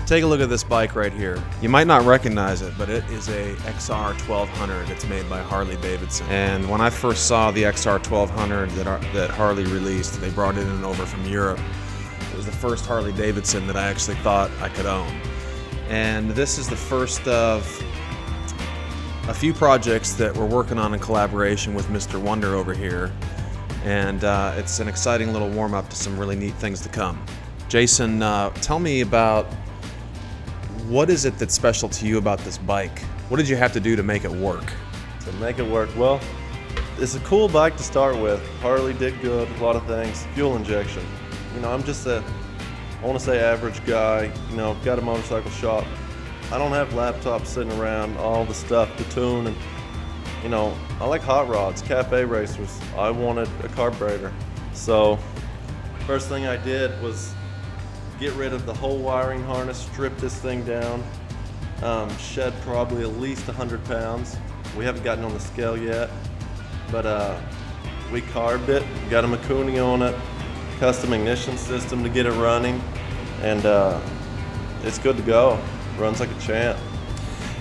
Take a look at this bike right here. You might not recognize it, but it is a XR1200. It's made by Harley-Davidson. And when I first saw the XR1200 that Harley released, they brought it in over from Europe. It was the first Harley-Davidson that I actually thought I could own. And this is the first of a few projects that we're working on in collaboration with Mr. Wonder over here. And it's an exciting little warm-up to some really neat things to come. Jason, tell me about what is it that's special to you about this bike? What did you have to do to make it work? To make it work, well, it's a cool bike to start with. Harley did good, a lot of things. Fuel injection. You know, I'm just I want to say average guy, you know, got a motorcycle shop. I don't have laptops sitting around, all the stuff to tune, and, you know, I like hot rods, cafe racers. I wanted a carburetor. So, first thing I did was get rid of the whole wiring harness, strip this thing down, shed probably at least 100 pounds. We haven't gotten on the scale yet, but we carbed it, got a Mikuni on it, custom ignition system to get it running, and it's good to go. Runs like a champ.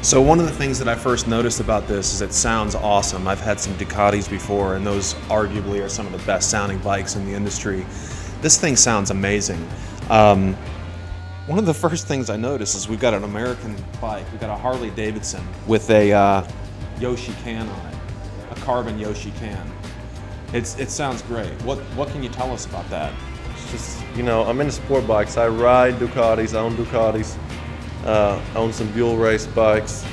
So one of the things that I first noticed about this is it sounds awesome. I've had some Ducatis before, and those arguably are some of the best sounding bikes in the industry. This thing sounds amazing. One of the first things I noticed is we've got an American bike. We've got a Harley-Davidson with a Yoshi can on it, a carbon Yoshi can. It sounds great. What can you tell us about that? It's just, you know, I'm into sport bikes. I ride Ducatis, I own Ducatis, own some dual race bikes,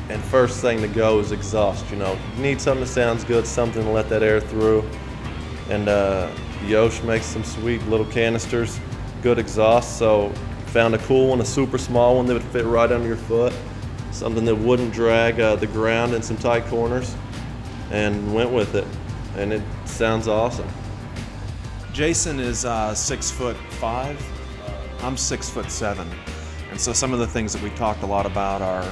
and first thing to go is exhaust. You know, you need something that sounds good, something to let that air through, and Yosh makes some sweet little canisters. Good exhaust, so found a cool one, a super small one that would fit right under your foot, something that wouldn't drag the ground in some tight corners, and went with it, and it sounds awesome. Jason is 6'5". I'm 6'7", and so some of the things that we talked a lot about are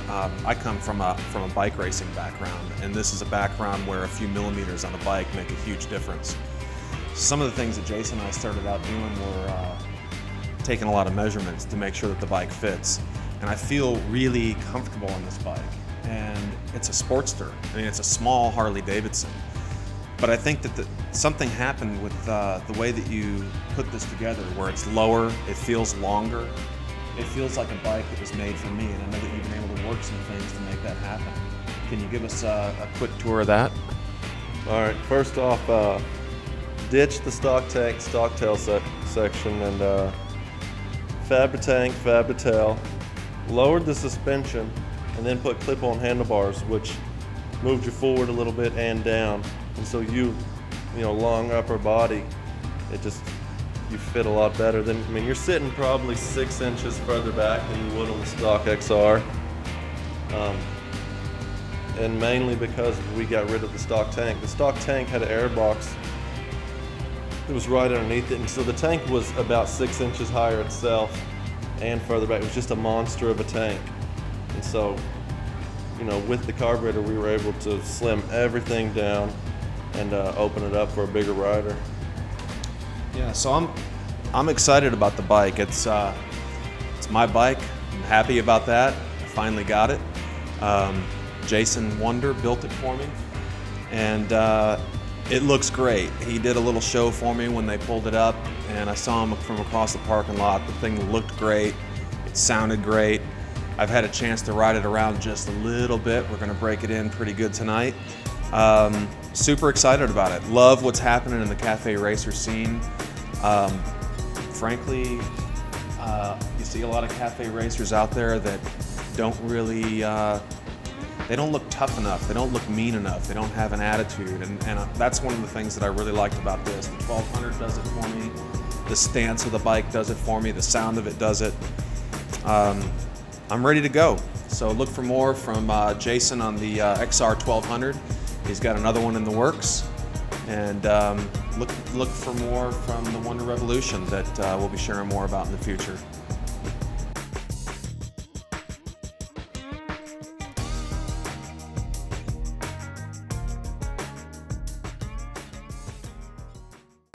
I come from a bike racing background, and this is a background where a few millimeters on a bike make a huge difference. Some of the things that Jason and I started out doing were taking a lot of measurements to make sure that the bike fits, and I feel really comfortable on this bike. And it's a Sportster. I mean, it's a small Harley-Davidson, but I think that something happened with the way that you put this together, where it's lower, it feels longer, it feels like a bike that was made for me, and I know that you've been able to work some things to make that happen. Can you give us a quick tour of that? All right, first off, ditched the stock tank, stock tail section, and fab to tank, fab to tail, lowered the suspension, and then put clip-on handlebars, which moved you forward a little bit and down. And so you know, long upper body, you fit a lot better than, I mean, you're sitting probably 6 inches further back than you would on the stock XR. And mainly because we got rid of the stock tank. The stock tank had an air box. It was right underneath it, and so the tank was about 6 inches higher itself and further back. It was just a monster of a tank. And so, you know, with the carburetor, we were able to slim everything down and open it up for a bigger rider. Yeah, so I'm excited about the bike. It's my bike. I'm happy about that. I finally got it. Jason Wonder built it for me, and it looks great. He did a little show for me when they pulled it up, and I saw him from across the parking lot. The thing looked great. It sounded great. I've had a chance to ride it around just a little bit. We're going to break it in pretty good tonight. Super excited about it. Love what's happening in the cafe racer scene. Frankly, you see a lot of cafe racers out there that don't really they don't look tough enough, they don't look mean enough, they don't have an attitude, and that's one of the things that I really liked about this. The 1200 does it for me, the stance of the bike does it for me, the sound of it does it. I'm ready to go. So look for more from Jason on the XR1200. He's got another one in the works, and look for more from the Wonder Revolution that we'll be sharing more about in the future.